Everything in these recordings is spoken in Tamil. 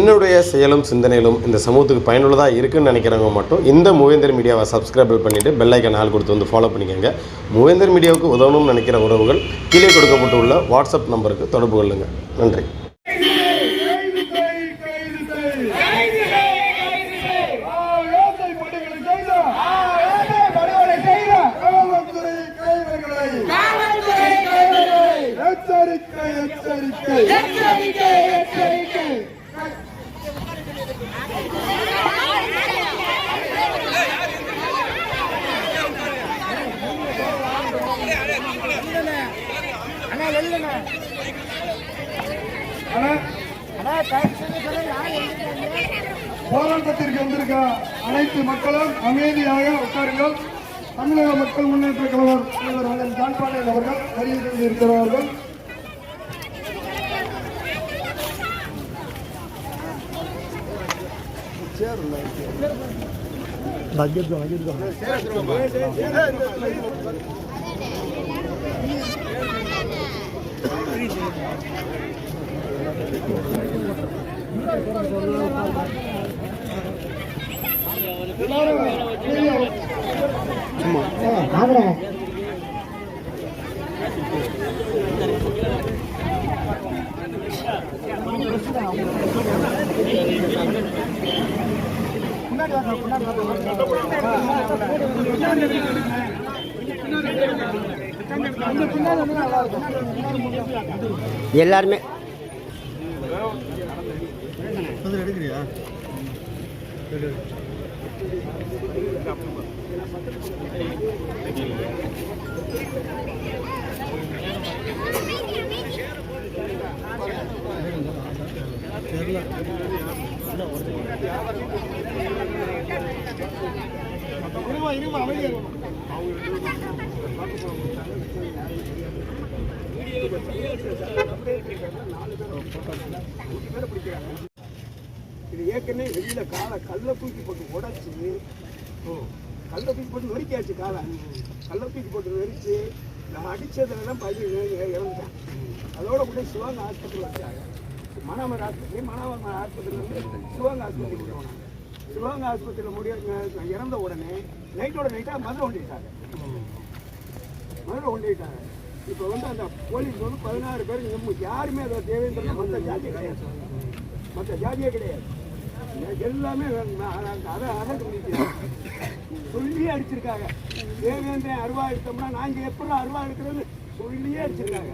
என்னுடைய செயலும் சிந்தனையிலும் இந்த சமூகத்துக்கு பயனுள்ளதாக இருக்குன்னு நினைக்கிறவங்க மட்டும் இந்த மூவேந்தர் மீடியாவை சப்ஸ்கிரைப் பண்ணிவிட்டு பெல் ஐக்கான் ஆல் கொடுத்து வந்து ஃபாலோ பண்ணிக்கோங்க. மூவேந்தர் மீடியாவுக்கு உதவணும்னு நினைக்கிற உறவுகள் கீழே கொடுக்கப்பட்டுள்ள வாட்ஸ்அப் நம்பருக்கு தொடர்பு கொள்ளுங்கள். நன்றி. போராட்டத்திற்கு வந்திருக்க அனைத்து மக்களும் அமைதியாக உட்காருங்கள். தமிழக மக்கள் முன்னேற்ற கழகம் தலைவர் அண்ணன் ஜான் பாண்டியன் அவர்கள் வருகை இருக்கிறார்கள். எல்லாருமே எடுக்கிறியா? இது ஏற்கனவே வெளியில கல்லை தூக்கி போட்டு உடைச்சு கல்லை தூக்கி போட்டு நொறுக்கியாச்சு. கல்லை தூக்கி போட்டு நொறிச்சு நான் அடிச்சதுல பையன் இறந்துட்டான். அதோட கூட சிவாங்க ஆஸ்பத்திரி வச்சாங்க. மணாமர் ஆஸ்பத்திரியில சிவாங்க ஆஸ்பத்திரி போனாங்க. சிவாங்க ஆஸ்பத்திரியில் இறந்த உடனே நைட்டோட நைட்டா மதுரை கொண்டுட்டாங்க. இப்போ அந்த போலீஸ் 16 பேர் யாருமே அதை தேவைன்ற மற்ற ஜாதியே கிடையாது. எல்லாமே அதை சொல்லியே அடிச்சிருக்காங்க. தேவேந்திரன் அருவா எடுத்தோம்னா நாங்க எப்படி அருவா எடுக்கிறது சொல்லியே அடிச்சிருக்காங்க.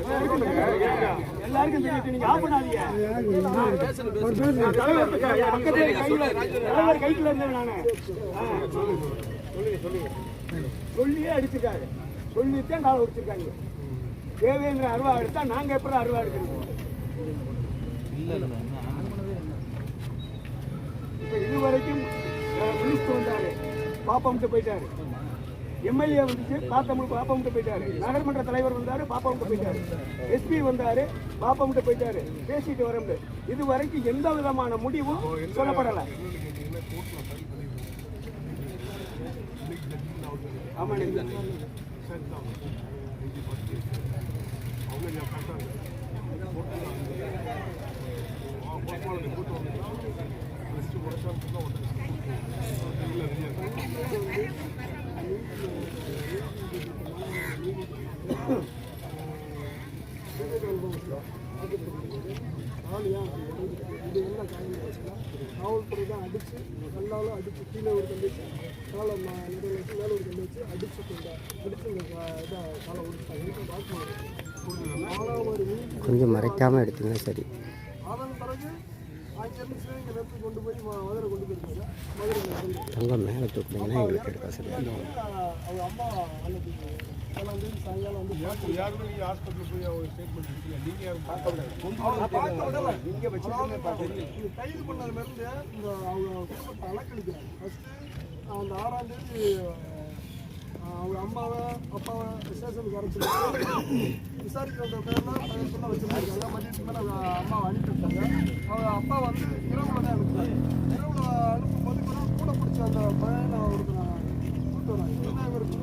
எல்லாருக்கும் தெரியும். நீங்க ஆஃப் பண்ணாதீங்க. கைக்குள்ள இருந்தேன் நானு. சொல்லியே அடிச்சிருக்காங்க. சொல்லித்தான் காலை உடிச்சிருக்காங்க. தேவேந்திர அருவா எடுத்தா நாங்க எப்படி அருவா எடுக்கிறோம்? இப்ப இதுவரைக்கும் மினிஸ்டர் வந்தாரு, பாப்பாமிட்டு போயிட்டாரு. எம்எல்ஏ வந்துச்சு, பாப்பாமிட்டு போயிட்டாரு. நகர்மன்ற தலைவர் வந்தாரு, பாப்பாமிட்டு போயிட்டாரு. எஸ்பி வந்தாரு, பாப்பாமிட்டு போயிட்டாரு. பேசிட்டு வர முடியாது. இதுவரைக்கும் எந்த விதமான முடிவும் சொல்லப்படல. ஆமா, காவல்துறை தான் அடிச்சு கல்லாலும் அடிச்சு கீழே ஒரு கண்டிச்சு காலை மேலே ஒரு கண்டிச்சு அடிச்சு காலை கொஞ்சம் மறைக்காமல் எடுத்தீங்கன்னா சரி. அதன் பிறகு அங்கிருந்து சிவகங்கை நிறுத்தி கொண்டு போய் மதுரை கொண்டு போயிருக்காங்க. மதுரை தங்கம் மேலே தூக்குனீங்கன்னா எங்களுக்கு எடுக்க சரி. அவங்க அம்மா அன்னைக்கு 7ஆம் தேதி சாயங்காலம் வந்து யாருமே நீங்கள் ஹாஸ்பிட்டல் போய் அவங்க ஸ்டேட்மெண்ட் கொடுக்கல. நீங்கள் யாரும் பார்க்க விடாது. நீங்கள் வச்சு கைது பண்ணதுலேருந்து இந்த அவங்க குடும்பத்தை அலக்கழிக்கிறாங்க. ஃபஸ்ட்டு அந்த 6ஆம் தேதி அவங்க அம்மாவை அப்பாவை ஸ்டேஷனுக்கு அரைச்சி விசாரிக்கிற பேரில் சொன்ன வச்சுருக்காங்க. மதியத்துக்கு மேலே அவங்க அம்மாவை அனுப்பிவிட்டாங்க. அவங்க அப்பா வந்து இரவுல தான் அனுப்புறாங்க. இரவுல அனுப்பும்போது கூட பிடிச்ச அந்த பையனை அவருக்கு நான் கூப்பிட்டு வராங்க. என்ன இவருக்கு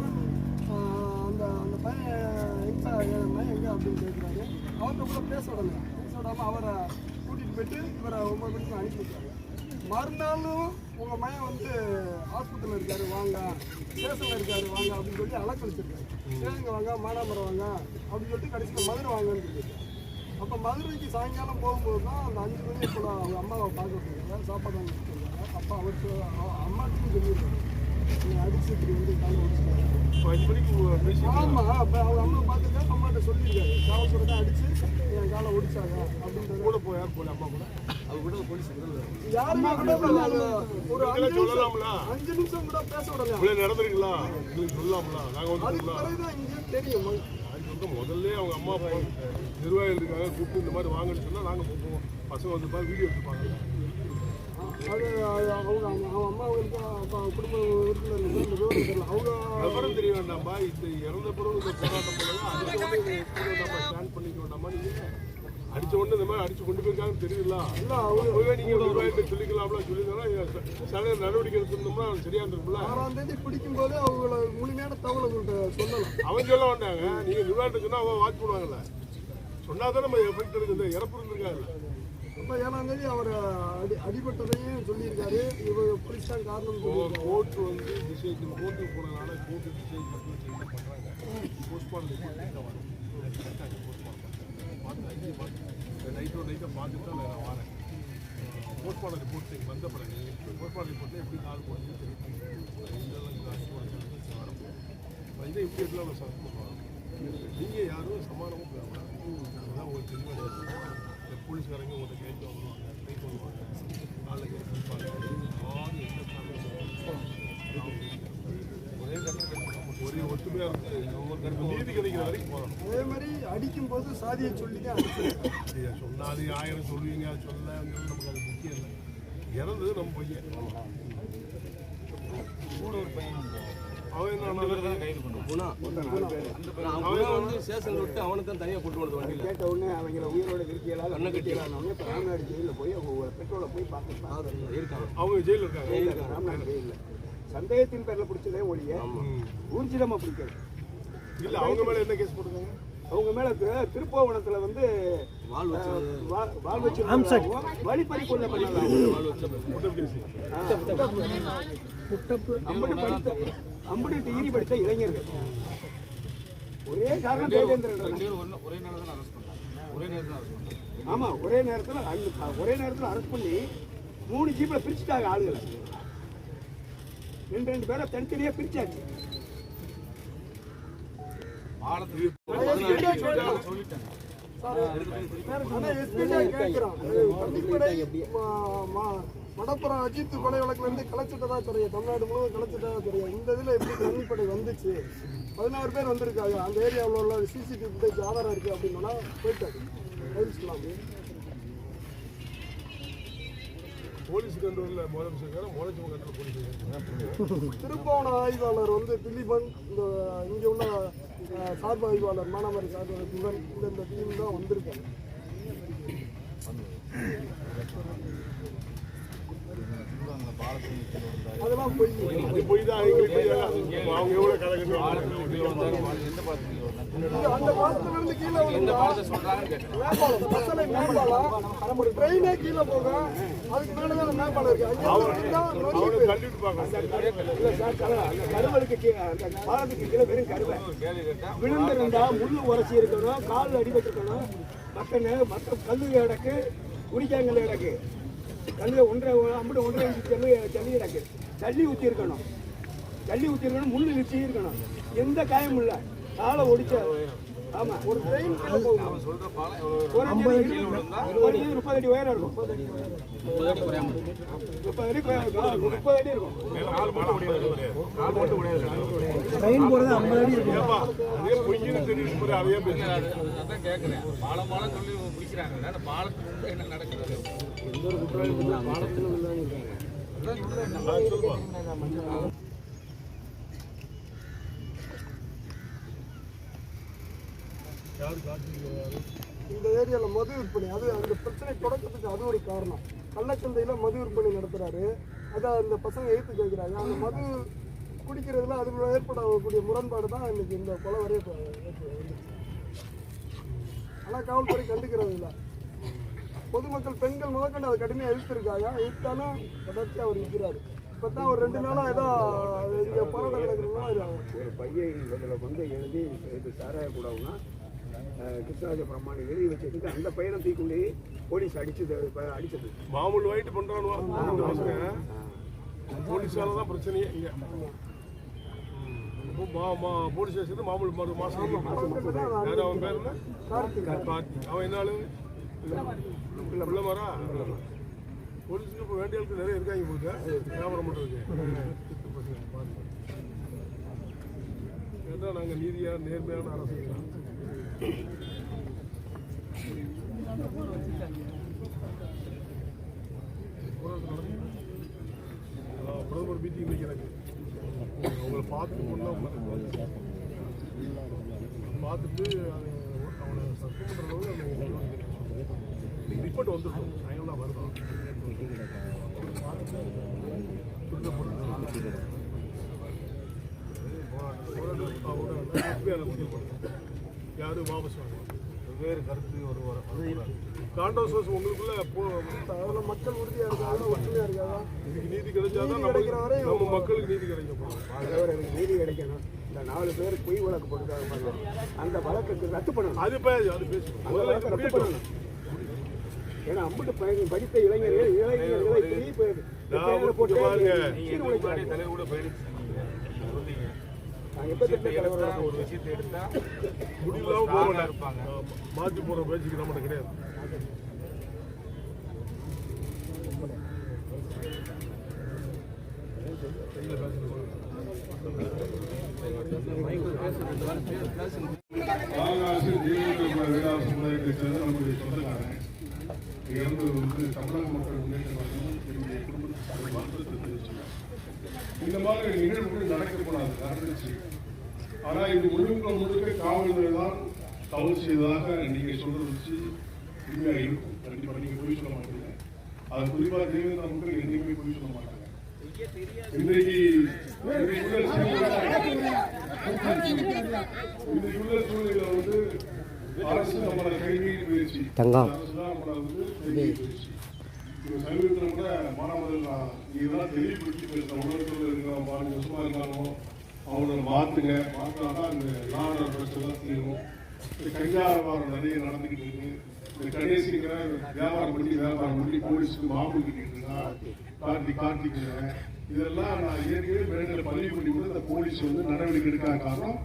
அந்த பையன் எங்கே அப்படின்னு கேட்குறாரு. அவர்கிட்ட கூட பேச விடாமல் அவரை கூட்டிகிட்டு போயிட்டு இவரை 9 மணிக்கு அனுப்பி விட்டாங்க. மறுநாளும் உங்கள் மையன் வந்து ஹாஸ்பிட்டலில் இருக்காரு வாங்க, ஸ்டேஷனில் இருக்காரு வாங்க அப்படின்னு சொல்லி அலக்கழிச்சிருக்காரு. ஸ்டேஷனுக்கு வாங்க, மானாமரம் வாங்க அப்படின்னு சொல்லிட்டு கடைசியில் மதுரை வாங்கன்னு சொல்லியிருக்காரு. அப்போ மதுரைக்கு சாயங்காலம் போகும்போது தான் அந்த 5 மணி போல அவங்க அம்மாவை பார்க்க போயிருக்காங்க, சாப்பாடு வாங்கி கொடுத்துருக்காங்க. அப்போ அவருக்கு அம்மாட்டுக்கும் சொல்லியிருக்காரு, நீங்கள் அடிச்சு இப்படி வந்து காலை ஒடிச்சிருக்காங்க. 5 மணிக்கு பேசி ஆமாம், அப்போ அவங்க அம்மா பார்த்துருக்காரு, அம்மாட்ட சொல்லியிருக்காரு காவல்துறை தான் அடிச்சு என் காலை ஒடிச்சாங்க அப்படின்றது. கூட போயார் போல அம்மா கூட அவங்க கூட போலீஸ் யாருமே கூட ஒரு 5 நிமிஷம் கூட பேச விடல. நடந்திருக்கீங்களா உங்களுக்கு சொல்லலாம்ல? நாங்கள் வந்து அதுக்கு பிறகுதான் இங்கே தெரியும். முதல்ல அவங்க அம்மா அப்பா நிர்வாகிகள் இருக்காங்க, கூப்பிட்டு இந்த மாதிரி வாங்கன்னு சொன்னால் நாங்கள் போவோம். பசங்க வந்து பார்த்து வீடியோ எடுத்துப்பாங்க. அது அவங்க அம்மாவுக்கு அப்பா குடும்ப உறுப்பினர்கள் அவங்க விவரம் தெரிய வேண்டாமா? இந்த இறந்த பிறகு இந்த போராட்டம் பண்ணலாம், அடிச்ச உடனே ஸ்டாண்ட் பண்ணிக்க வேண்டாமா? நீங்கள் அடிச்ச உடனே இந்த மாதிரி அடிச்சு கொண்டு போயிருக்காங்கன்னு தெரியல. இல்லை அவங்க நீங்கள் நிர்வாகிகிட்ட சொல்லிக்கலாம்லாம் சொல்லியிருந்தோம்னா சில நடவடிக்கை எடுத்திருந்தோம்னா சரியா இருந்திருக்கும்ல. 6ஆம் தேதி பிடிக்கும்போது அவங்கள முழுமையான தகவல் உங்கள்கிட்ட சொல்லலாம். அவன் சொல்ல வேண்டாங்க, நீங்கள் நிர்வாகிட்ட சொன்னால் அவங்க வாட்ச் பண்ணுவாங்கல்ல. சொன்னால் தான் நம்ம எஃபெக்ட் இருக்குது. இந்த இறப்பு இருந்திருக்காரு. அப்போ 7ஆம் தேதி அவர் அடிபட்டதையும் சொல்லியிருக்காரு. இவர் போலீஸ் தான் காரணம். கோர்ட் வந்து டிசைன் கோர்ட்டுக்கு போனதுனால கோர்ட்டு டிசைன் பண்ணி பண்ணுறாங்க. போஸ்ட்மார்ட்டம் நைட்டாக பார்த்துட்டு தான் நான் வரேன். போஸ்ட்மார்ட்டம் ரிப்போர்ட் நீங்கள் வந்த பிறகு போஸ்ட்மார்ட்டம் ரிப்போர்ட்டில் எப்படி கால் போடுறது தெரியும். இதை இப்படி எடுக்கலாம் சார் பண்ணுவாங்க. நீங்கள் யாரும் சமாளமாக போயிடலாம். அதுதான் உங்களுக்கு தெளிவாக போலீஸ்காரங்க உங்களை கேட்டு வருவாங்க, கை பண்ணுவாங்க, நாளைக்கு கொடுப்பாங்க. ஒரே ஒற்றுமையாக இருக்கு. நீதி கிடைக்கிற வரைக்கும் போகணும். அதே மாதிரி அடிக்கும்போது சாதியை சொல்லி தான் அடிச்சிருக்காங்க. சொன்னாது 1000 சொல்லுவீங்க, அது சொல்ல நமக்கு அது முக்கியம் இல்லை. இறந்தது நம்ம பையன். கூட ஒரு பையன் அவன் என்ன கைது பண்ணுவான். ஸ்டேஷன் விட்டு அவனை தான் தனியாக கொண்டு வந்து வண்டியில் கேட்ட உடனே அவங்கள உயிரோட இருக்கையிலாக அண்ணன் கட்டிடலான்னு இப்போ ராம்நாடு ஜெயிலில் போய் அவங்க பெட்ரோலை போய் பார்த்து இருக்காங்க. அவங்க ஜெயிலில் இருக்காங்க. ராம்நாடு ஜெயிலில் சந்தேகத்தின் பேரில் பிடிச்சதே ஒழிய ஊர்ஜிதமாக பிடிக்காது. இல்லை அவங்க மேலே என்ன கேஸ் போட்டுருக்காங்க? அவங்க மேலே திருப்போவனத்தில் வந்து வாழ் வச்சு வழிப்பறி கொள்ள அம்பது டிகிரி படித்த இளைஞர்கள் ஒரே காரணம் தேவேந்திரன். ஆமா, ஒரே நேரத்தில் அரெஸ்ட் பண்ணி 3 ஜீப்ல பிரிச்சுட்டாங்க ஆளுகளை. 2 பேரை தனித்தனியா பிரிச்சாச்சு. மடப்புறம் அஜித் கொலை வழக்குல இருந்து கலைச்சிட்டதா தெரியும், தமிழ்நாடு முழுவதும் கலைச்சிட்டதா தெரியும். இந்த இதுல எப்படி தனிப்படை வந்துச்சு? 16 பேர் வந்திருக்காங்க. அந்த ஏரியாவில் உள்ள சிசிடிவி ஃபுட்டேஜ் ஆதாரம் இருக்கு அப்படின்னா போயிட்டாங்க. போலீஸ் கண்ட்ரோலில் முதலமைச்சர் போலீஸ் திருப்பவன ஆய்வாளர் வந்து திலீபன், இந்த இங்கே உள்ள சார்பு ஆய்வாளர் மானாமரி சார்பு திலீபன், இந்த டீம் தான் வந்திருக்காங்க. அதெல்லாம் போய் தான் அவங்க எவ்வளோ அந்த பாலத்துல இருந்து கீழே மேம்பாலம் ஒரு ட்ரெயினே கீழே போக அதுக்கு மேலதான் மேம்பாலம் இருக்கு. கருவலுக்கு பாலத்துக்கு கீழே வெறும் கருவை விழுந்திருந்தா முள்ளு உரைச்சி இருக்கணும், கால் அடிபட்டிருக்கணும். மற்ற கல்லு இடக்கு, குடிக்காங்கல் இடக்கு, கல்லில் 1.5 இன்ச்சு ஜல்லி இடக்கு, ஜல்லி ஊற்றி இருக்கணும், முள்ளு நிறுத்தி இருக்கணும். எந்த காயமும் இல்லை. காலை ஒடிச்ச ஆமா, ஒரு ட்ரெயின் 30 அடி உயரம் இருக்கும். 30 அடி இருக்கும். ட்ரெயின் போறது 50 அடி இருக்கும். அதே பொய்ன்னு தெரியும். அதையே கேட்கிறேன். பாலம் சொல்லி பிடிக்கிறாங்க. பாலத்துக்கு என்ன நடக்குது? எந்த ஒரு குற்றவாளி பாலத்திலும் இந்த ஏரியாவில் மது விற்பனை, அது அந்த பிரச்சனை தொடக்கத்துக்கு அது ஒரு காரணம். கள்ளச்சந்தையில் மது விற்பனை நடத்துகிறாரு. அதை அந்த பசங்க ஏற்று கேட்குறாங்க. அந்த மது குடிக்கிறதுல அதில் ஏற்படக்கூடிய முரண்பாடு தான் இன்னைக்கு இந்த கொலை வரைய வந்துச்சு. ஆனால் காவல்துறை கண்டுக்கிறது இல்லை. பொதுமக்கள் பெண்கள் முதற்கொண்டு அதை கடுமையாக எதிர்த்திருக்காங்க. எதிர்த்தாலும் தொடர்ச்சியாக அவர் இருக்கிறார். இப்போ தான் ஒரு 2 நாளாக ஏதோ இங்கே போராட்டம் நடக்கிறதுனா ஒரு பையன் இதில் வந்து எழுதி இது சாராய கூடவுன்னா கிருஷ்ணராஜ பிரமாணி எழுதி வச்சதுக்கு அந்த பையனை தூக்கி போலீஸ் அடிச்சது மாமூல் வாங்கிட்டு பண்ணுறான்னு போலீஸால தான் பிரச்சனையே இங்கே. போலீஸ் ஸ்டேஷன் மாமூல் மாதம் யார் அவன் பேர் என்ன? கார்த்திக். அவன் என்ன ஆளு? பிள்ளைமாரா? போலீஸுக்கு இப்போ வேண்டிய ஆளுக்கு நிறைய இருக்காங்க போகுது வியாபாரம் பண்ணுறதுக்கு. ஏன்னா நாங்கள் நீதியாக நேர்மையான அரசு பிரதமர் மீட்டிங் வைக்கிறாங்க. அவங்கள பார்த்துட்டு முன்னா பார்த்துட்டு அவனை சஸ்பெண்ட் பண்ணுறவங்க ரிப்போர்ட் வந்துட்டோம். சாயங்காலம் வருதோம் யாரும் வாபஸ் வாங்க வேறு கருத்து ஒரு கான்ட்ரவர்சஸ் உங்களுக்குள்ள அதில் மக்கள் உறுதியாக இருக்காங்க, ஒற்றுமையாக இருக்காங்க. இதுக்கு நீதி கிடைச்சாதான் நம்ம மக்களுக்கு நீதி கிடைக்கும். நீதி கிடைக்கணும். இந்த 4 பேர் பொய் வழக்கு போட்டுருக்காங்க, அந்த வழக்கு ரத்து பண்ணணும். அது பேசணும், ரத்து பண்ணணும். ஏன்னா அம்புட்டு படித்த இளைஞர்களை போட்டு தலைவர் கூட போயிடுச்சு. ஒரு விஷயத்தை எடுத்தா முடியலாம் இருப்பாங்க. மாற்றி போகிற பேச்சுக்கு நம்மகிட்ட கிடையாது. நம்முடைய சொந்தக்காரன் இறந்து வந்து தமிழக மக்கள் முன்னேற்ற என்னுடைய குடும்பத்துக்கு வருத்தத்தை தெரிவிச்சுங்க. இந்த மாதிரி நிகழ்வுகள் நடக்கக்கூடாது நடந்துச்சு. ஆனால் இது முழுக்க காவல்துறை தான் தவறு செய்ததாக நீங்கள் சொல்றது வச்சு உண்மையாக இருக்கும். கண்டிப்பாக நீங்கள் பொய் சொல்ல மாட்டீங்க. அது குறிப்பாக தேவேந்திர மக்கள் என்றைக்குமே பொய் சொல்ல மாட்டாங்க. இன்றைக்கு உள்ள சூழ்நிலை வந்து அரசு நம்மளோட கைவியில் முயற்சி சமீபத்தில் கூட மாணவர்கள் இதெல்லாம் தெளிவுபடுத்தி பேசுகிறேன். உலகத்தில் இருக்கிற பாருங்க சும்மா இருந்தாலும் அவங்கள மாற்றினாதான் இந்த நாடு பிரச்சனை தீரும். கஞ்சாவாரம் நிறைய நடந்துக்கிட்டு இருக்கு. இந்த கணேசிங்கிற வியாபாரம் பண்ணி போலீஸுக்கு மாமூல் கிட்டிட்டு இருக்கா கார்த்திக் இதெல்லாம் நான் ஏற்கனவே மேடையில் பதிவு பண்ணி கூட இந்த போலீஸ் வந்து நடவடிக்கை எடுக்காத காரணம்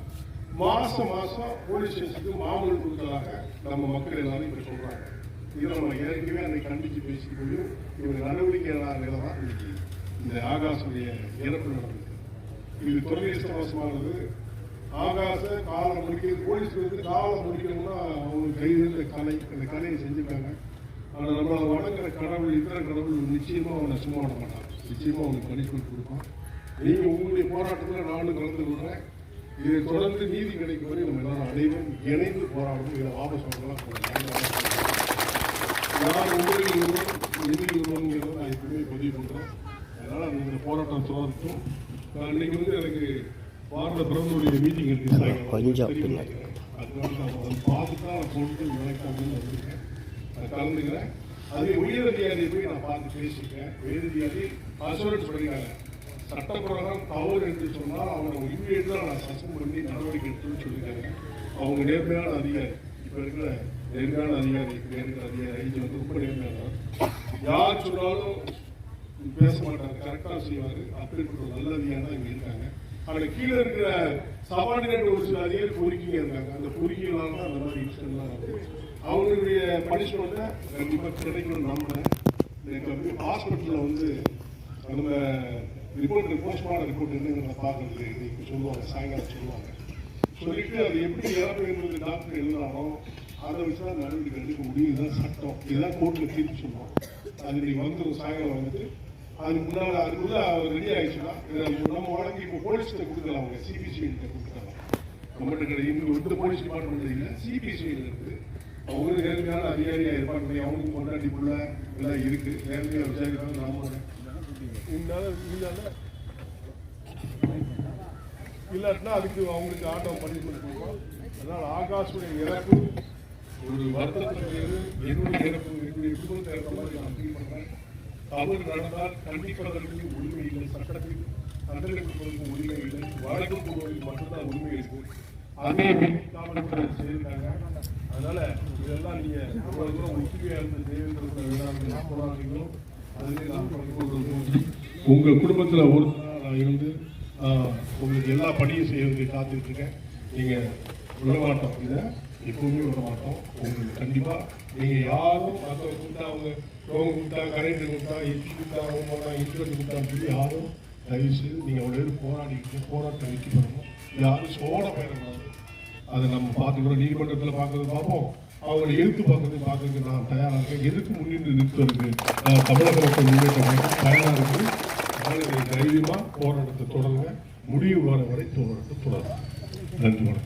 மாசம் போலீஸ் ஸ்டேஷனுக்கு மாமூல் கொடுத்ததாக நம்ம மக்கள் எல்லாரும் இப்ப சொல்றாங்க. இதை நம்ம ஏற்கனவே அன்னைக்கு கண்டிச்சு பேசிட்டு போயும் இவங்க நடவடிக்கை தான் இன்னைக்கு இந்த ஆகாசுடைய இறப்பு நடந்தது. இது துரதிருஷ்டவசமானது. ஆகாச காலம் முடிக்கிறது போலீஸ் வந்து காலம் முடிக்கணும்னா அவங்க கைது அந்த கலையை செஞ்சுருக்காங்க. ஆனால் நம்மளை வணங்குற கடவுள் இதர கடவுள் நிச்சயமா அவனை சும்மா விட மாட்டாங்க. நிச்சயமா அவனுக்கு பனிஷ்மெண்ட் கொடுப்போம். நீங்க உங்களுடைய போராட்டத்தில் நானும் கலந்து கொள்றேன். இதை தொடர்ந்து நீதி கிடைக்கும் வரை நம்ம எல்லாரும் அனைவரும் இணைந்து போராடணும். இதை வாபஸ் வாங்கலாம். நான் உங்களுக்கு ஒருவங்கிறத நான் எப்பவுமே பதிவு பண்றேன். அதனால இந்த போராட்டம் தொடரட்டும். நான் இன்னைக்கு வந்து எனக்கு பாரத பிரதமருடைய மீட்டிங் இருக்கு கொஞ்சம் அதனால நான் பார்த்துட்டு தான் போட்டு நினைக்காம வந்திருக்கேன். நான் கலந்துக்கிறேன். அதே உயர் அதிகாரியை போய் நான் பார்த்து பேசியிருக்கேன். உயர் அதிகாரி அசூரன்ஸ் பண்ணிக்கிறாங்க. சட்டப்பிரகாரம் தவறு என்று சொன்னால் அவங்க இம்மீடியட்டாக நான் சஸ்பெண்ட் பண்ணி நடவடிக்கை எடுத்துன்னு சொல்லியிருக்காங்க. அவங்க நேர்மையான அதிகாரி. இப்போ இருக்கிற நேர்மையான அதிகாரி இது வந்து ரொம்ப நேர்மையான யார் சொன்னாலும் பேச மாட்டாங்க, கரெக்டாக செய்வார். அப்படிப்பட்ட ஒரு நல்ல அதிகாரி தான் இங்கே இருக்காங்க. ஆனால் கீழே இருக்கிற சபார்டினேட் ஒரு சில அதிகாரி பொறுக்கிங்க இருக்காங்க. அந்த பொறுக்கிகளால தான் அந்த மாதிரி இன்சிடென்ட்லாம் நடக்கும். அவங்களுடைய பனிஷ்மெண்ட்டை கண்டிப்பாக கிடைக்கணும்னு நம்புறேன். எனக்கு ஹாஸ்பிட்டலில் வந்து நம்ம ரிப்போர்ட் போஸ்ட்மார்டம் ரிப்போர்ட் என்னங்கிறத பார்க்கறது இன்னைக்கு சொல்லுவாங்க, சாயங்காலம் சொல்லுவாங்க. சொல்லிட்டு அது எப்படி இறப்பு டாக்டர் எழுதுனாலும் அதை வச்சு தான் நடவடிக்கை எடுக்க முடியும். இதுதான் சட்டம், இதுதான் கோர்ட்டில் தீர்ப்பு சொல்லுவோம். அது இன்னைக்கு வந்து சாயங்காலம் வந்துட்டு அதுக்கு முன்னால் அதுக்குள்ள ரெடி ஆயிடுச்சுன்னா நம்ம வழங்கி இப்போ போலீஸ்கிட்ட கொடுக்கலாம். அவங்க சிபிசிஐட்ட கொடுத்துக்கலாம். நம்மகிட்ட கிடையாது. இந்த போலீஸ் டிபார்ட்மெண்ட் இல்லை, சிபிசிஐல இருக்குது. அவங்களும் நேர்மையான அதிகாரியாக இருப்பாங்க. அவங்களுக்கு கொண்டாடிக்குள்ள எல்லாம் இருக்கு. நேர்மையாக விசாரிப்பாங்க. நாம இல்லாட்டினா அதுக்கு அவங்களுக்கு ஆட்டம் பனிஷ்மெண்ட் கொடுப்போம். அதனால் ஆகாஷுடைய இறப்பு ஒரு வருத்தத்துக்கு என்னுடைய இறப்பு என்னுடைய குடும்பத்தை இறப்பு நான் ஃபீல் பண்றேன். தவறு நடந்தால் கண்டிப்பதற்கு உரிமை இல்லை, சட்டத்தில் தண்டனை கொடுப்பதற்கு உரிமை இல்லை, வழக்கு போடுவதற்கு மட்டும்தான் உரிமை இருக்கு. அதே காவல்துறை செய்திருக்காங்க. அதனால இதெல்லாம் நீங்க அவ்வளவு தூரம் ஒற்றுமையா இருந்த தேவேந்திர போராடுறீங்களோ அதுலேயே நான் பணிபுரிவது. உங்க குடும்பத்துல ஒருத்தரா இருந்து உங்களுக்கு எல்லா பணியும் செய்வதற்கு காத்துட்டு இருக்கேன். நீங்க விடமாட்டோம், இதை எப்பவுமே விடமாட்டோம். உங்களுக்கு கண்டிப்பா நீங்க யாரும் மற்றவங்க கூப்பிட்டா அவங்க ரோகம் கூப்பிட்டா கரண்ட் கூப்பிட்டா எச்சி கூப்பிட்டா அவங்க இன்சூரன்ஸ் கூப்பிட்டான்னு சொல்லி யாரும் தயவு செய்து நீங்க அவ்வளோ போராடிக்கிட்டு போராட்டம் வெற்றி பெறணும். யாரும் சோட பயணம் அதை நம்ம பார்த்துக்கிறோம். நீதிமன்றத்தில் பார்க்கறது பார்ப்போம், அவங்களை எழுத்து பார்க்கறதுக்கு நான் தயாராக இருக்கேன். எதுக்கு முன்னின்று நிறுத்துவதற்கு தமிழக மக்கள் முன்னேற்றம் தயாராக இருக்கு. அதனால தைரியமாக போராட்டத்தை தொடருங்க, முடிவு வர வரை போராட்டத்தை தொடரும். நன்றி, வணக்கம்.